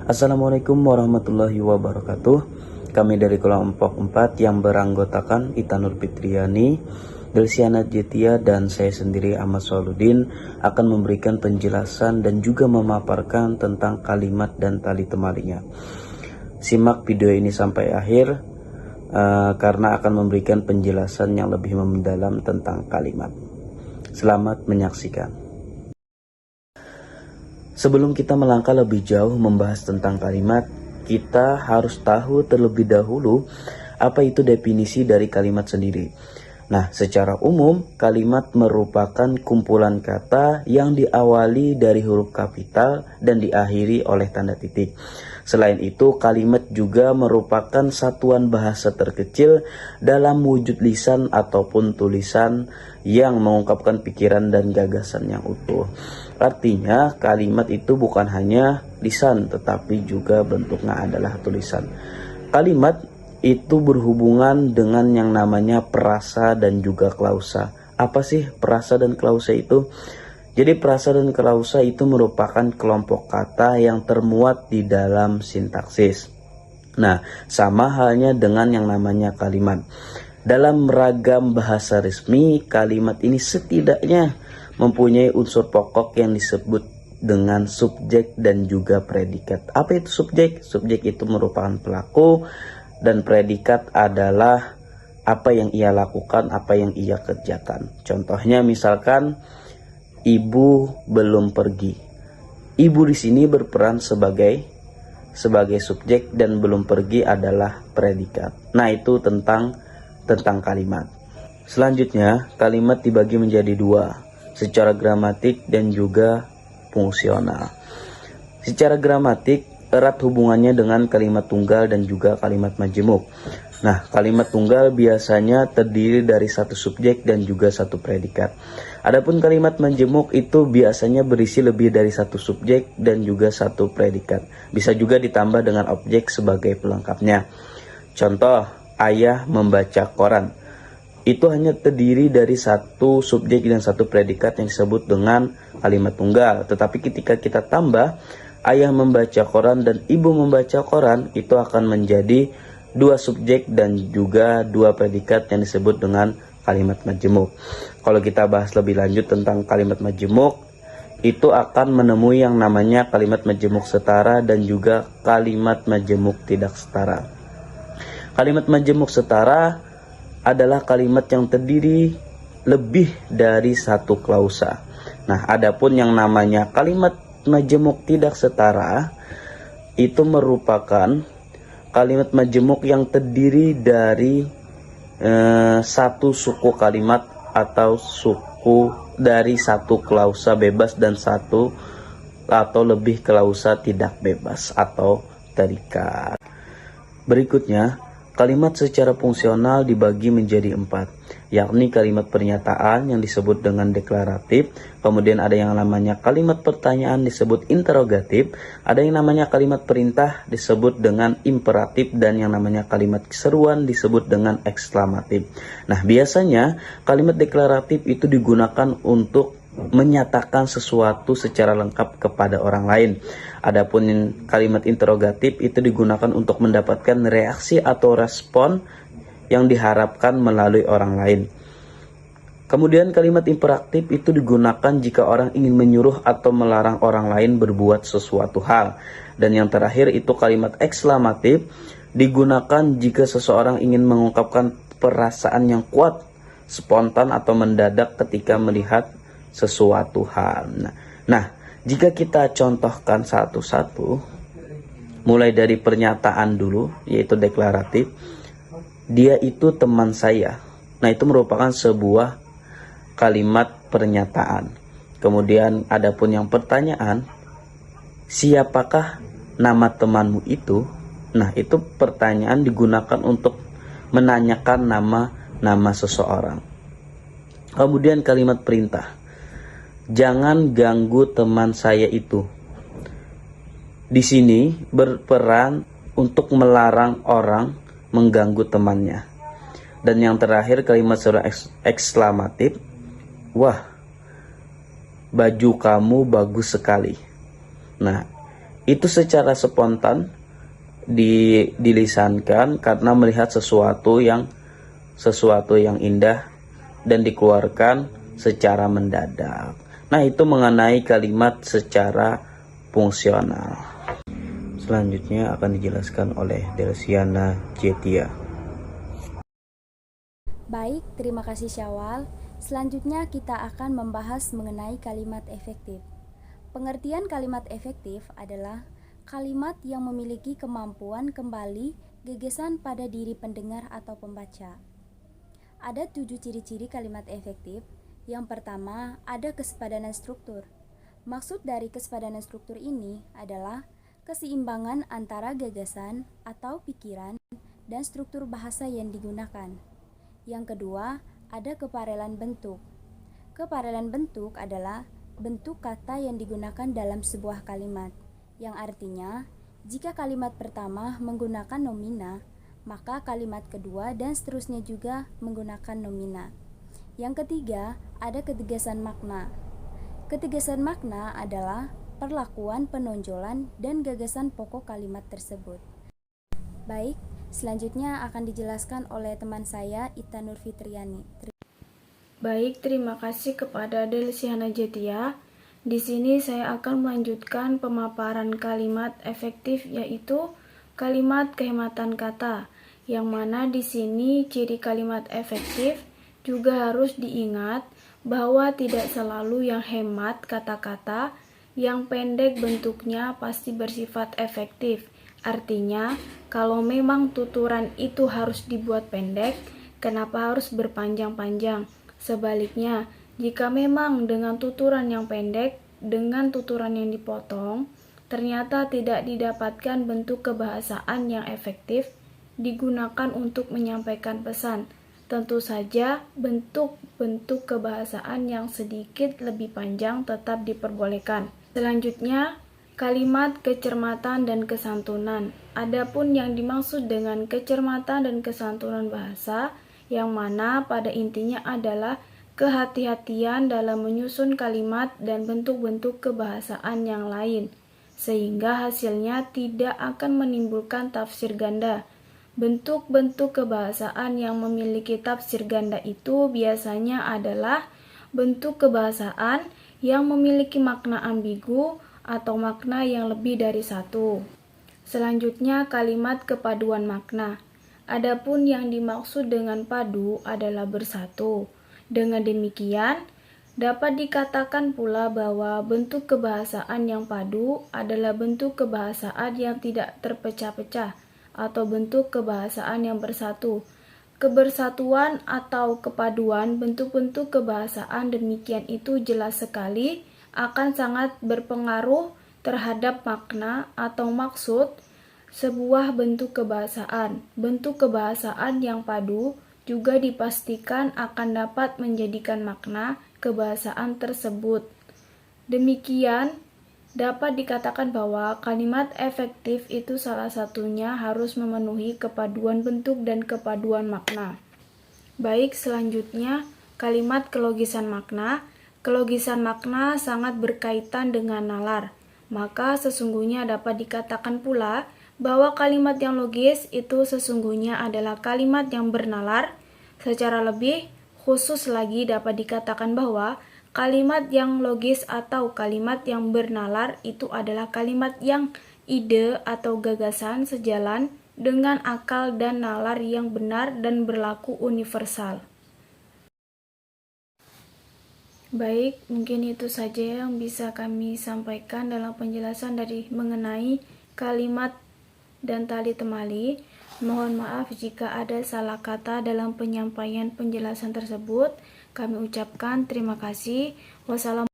Assalamualaikum warahmatullahi wabarakatuh. Kami dari kelompok 4 yang beranggotakan Ita Nur Fitriani, Delsiana Jetia, dan saya sendiri Ahmad Sholudin akan memberikan penjelasan dan juga memaparkan tentang kalimat dan tali temalinya. Simak video ini sampai akhir karena akan memberikan penjelasan yang lebih mendalam tentang kalimat. Selamat menyaksikan. Sebelum kita melangkah lebih jauh membahas tentang kalimat, kita harus tahu terlebih dahulu apa itu definisi dari kalimat sendiri. Nah, secara umum, kalimat merupakan kumpulan kata yang diawali dari huruf kapital dan diakhiri oleh tanda titik. Selain itu, kalimat juga merupakan satuan bahasa terkecil dalam wujud lisan ataupun tulisan yang mengungkapkan pikiran dan gagasan yang utuh. Artinya, kalimat itu bukan hanya lisan, tetapi juga bentuknya adalah tulisan. Kalimat itu berhubungan dengan yang namanya prasa dan juga klausa. Apa sih prasa dan klausa itu? Jadi prasa dan klausa itu merupakan kelompok kata yang termuat di dalam sintaksis. Nah, sama halnya dengan yang namanya kalimat. Dalam ragam bahasa resmi, kalimat ini setidaknya mempunyai unsur pokok yang disebut dengan subjek dan juga predikat. Apa itu subjek? Subjek itu merupakan pelaku dan predikat adalah apa yang ia lakukan, apa yang ia kerjakan. Contohnya misalkan ibu belum pergi. Ibu di sini berperan sebagai subjek dan belum pergi adalah predikat. Nah, itu tentang kalimat. Selanjutnya, kalimat dibagi menjadi dua, secara gramatik dan juga fungsional. Secara gramatik erat hubungannya dengan kalimat tunggal dan juga kalimat majemuk. Nah, kalimat tunggal biasanya terdiri dari satu subjek dan juga satu predikat. Adapun kalimat majemuk itu biasanya berisi lebih dari satu subjek dan juga satu predikat. Bisa juga ditambah dengan objek sebagai pelengkapnya. Contoh, ayah membaca koran. Itu hanya terdiri dari satu subjek dan satu predikat yang disebut dengan kalimat tunggal. Tetapi ketika kita tambah ayah membaca koran dan ibu membaca koran, itu akan menjadi dua subjek dan juga dua predikat yang disebut dengan kalimat majemuk. Kalau kita bahas lebih lanjut tentang kalimat majemuk, itu akan menemui yang namanya kalimat majemuk setara dan juga kalimat majemuk tidak setara. Kalimat majemuk setara adalah kalimat yang terdiri lebih dari satu klausa. Nah, adapun yang namanya kalimat majemuk tidak setara itu merupakan kalimat majemuk yang terdiri dari satu suku kalimat atau suku dari satu klausa bebas dan satu atau lebih klausa tidak bebas atau terikat. Berikutnya, kalimat secara fungsional dibagi menjadi 4, yakni kalimat pernyataan yang disebut dengan deklaratif, kemudian ada yang namanya kalimat pertanyaan disebut interrogatif, ada yang namanya kalimat perintah disebut dengan imperatif, dan yang namanya kalimat seruan disebut dengan eksklamatif. Nah, biasanya kalimat deklaratif itu digunakan untuk menyatakan sesuatu secara lengkap kepada orang lain. Adapun kalimat interrogatif itu digunakan untuk mendapatkan reaksi atau respon yang diharapkan melalui orang lain. Kemudian kalimat imperatif itu digunakan jika orang ingin menyuruh atau melarang orang lain berbuat sesuatu hal. Dan yang terakhir itu kalimat eksklamatif digunakan jika seseorang ingin mengungkapkan perasaan yang kuat, spontan atau mendadak ketika melihat sesuatu hal. Nah, jika kita contohkan satu-satu, mulai dari pernyataan dulu, yaitu deklaratif, dia itu teman saya. Nah, itu merupakan sebuah kalimat pernyataan. Kemudian adapun yang pertanyaan, siapakah nama temanmu itu? Nah, itu pertanyaan digunakan untuk menanyakan nama seseorang. Kemudian kalimat perintah, jangan ganggu teman saya itu. Di sini berperan untuk melarang orang mengganggu temannya. Dan yang terakhir kalimat seru eksklamatif, wah, baju kamu bagus sekali. Nah, itu secara spontan dilisankan karena melihat sesuatu yang indah dan dikeluarkan secara mendadak. Nah, itu mengenai kalimat secara fungsional. Selanjutnya akan dijelaskan oleh Delsiana Jetia. Baik, terima kasih Syawal. Selanjutnya kita akan membahas mengenai kalimat efektif. Pengertian kalimat efektif adalah kalimat yang memiliki kemampuan kembali gagasan pada diri pendengar atau pembaca. Ada 7 ciri-ciri kalimat efektif. Yang pertama, ada kesepadanan struktur. Maksud dari kesepadanan struktur ini adalah keseimbangan antara gagasan atau pikiran dan struktur bahasa yang digunakan. Yang kedua, ada keparelan bentuk. Keparelan bentuk adalah bentuk kata yang digunakan dalam sebuah kalimat, yang artinya jika kalimat pertama menggunakan nomina, maka kalimat kedua dan seterusnya juga menggunakan nomina. Yang ketiga, ada ketegasan makna. Ketegasan makna adalah perlakuan, penonjolan, dan gagasan pokok kalimat tersebut. Baik, selanjutnya akan dijelaskan oleh teman saya, Ita Nurfitriani. Baik, terima kasih kepada Delsiana Jetia. Di sini saya akan melanjutkan pemaparan kalimat efektif, yaitu kalimat kehematan kata, yang mana di sini ciri kalimat efektif juga harus diingat bahwa tidak selalu yang hemat kata-kata, yang pendek bentuknya pasti bersifat efektif. Artinya, kalau memang tuturan itu harus dibuat pendek, kenapa harus berpanjang-panjang? Sebaliknya, jika memang dengan tuturan yang pendek, dengan tuturan yang dipotong, ternyata tidak didapatkan bentuk kebahasaan yang efektif digunakan untuk menyampaikan pesan. Tentu saja, bentuk-bentuk kebahasaan yang sedikit lebih panjang tetap diperbolehkan. Selanjutnya, kalimat kecermatan dan kesantunan. Adapun yang dimaksud dengan kecermatan dan kesantunan bahasa, yang mana pada intinya adalah kehati-hatian dalam menyusun kalimat dan bentuk-bentuk kebahasaan yang lain, sehingga hasilnya tidak akan menimbulkan tafsir ganda. Bentuk-bentuk kebahasaan yang memiliki tafsir ganda itu biasanya adalah bentuk kebahasaan yang memiliki makna ambigu atau makna yang lebih dari satu. Selanjutnya, kalimat kepaduan makna. Adapun yang dimaksud dengan padu adalah bersatu. Dengan demikian, dapat dikatakan pula bahwa bentuk kebahasaan yang padu adalah bentuk kebahasaan yang tidak terpecah-pecah atau bentuk kebahasaan yang bersatu. Kebersatuan atau kepaduan bentuk-bentuk kebahasaan demikian itu jelas sekali akan sangat berpengaruh terhadap makna atau maksud sebuah bentuk kebahasaan. Bentuk kebahasaan yang padu juga dipastikan akan dapat menjadikan makna kebahasaan tersebut. Demikian, dapat dikatakan bahwa kalimat efektif itu salah satunya harus memenuhi kepaduan bentuk dan kepaduan makna. Baik, selanjutnya kalimat kelogisan makna. Kelogisan makna sangat berkaitan dengan nalar. Maka sesungguhnya dapat dikatakan pula bahwa kalimat yang logis itu sesungguhnya adalah kalimat yang bernalar. Secara lebih khusus lagi dapat dikatakan bahwa kalimat yang logis atau kalimat yang bernalar itu adalah kalimat yang ide atau gagasan sejalan dengan akal dan nalar yang benar dan berlaku universal. Baik, mungkin itu saja yang bisa kami sampaikan dalam penjelasan dari mengenai kalimat dan tali temali. Mohon maaf jika ada salah kata dalam penyampaian penjelasan tersebut. Kami ucapkan terima kasih. Wassalamualaikum